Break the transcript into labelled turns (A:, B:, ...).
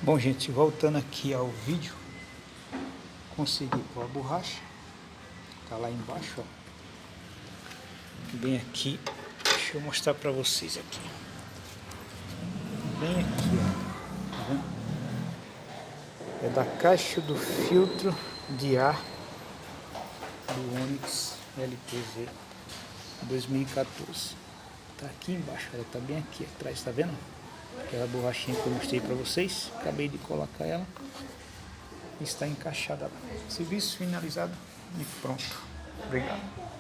A: Bom, gente, voltando aqui ao vídeo, consegui pôr a borracha, tá lá embaixo, ó, bem aqui, deixa eu mostrar pra vocês aqui, bem aqui, ó, tá vendo? É da caixa do filtro de ar do Onix LPZ 2014, tá aqui embaixo, ela tá bem aqui atrás, tá vendo? Aquela borrachinha que eu mostrei para vocês, acabei de colocar ela, está encaixada lá. Serviço finalizado e pronto. Obrigado.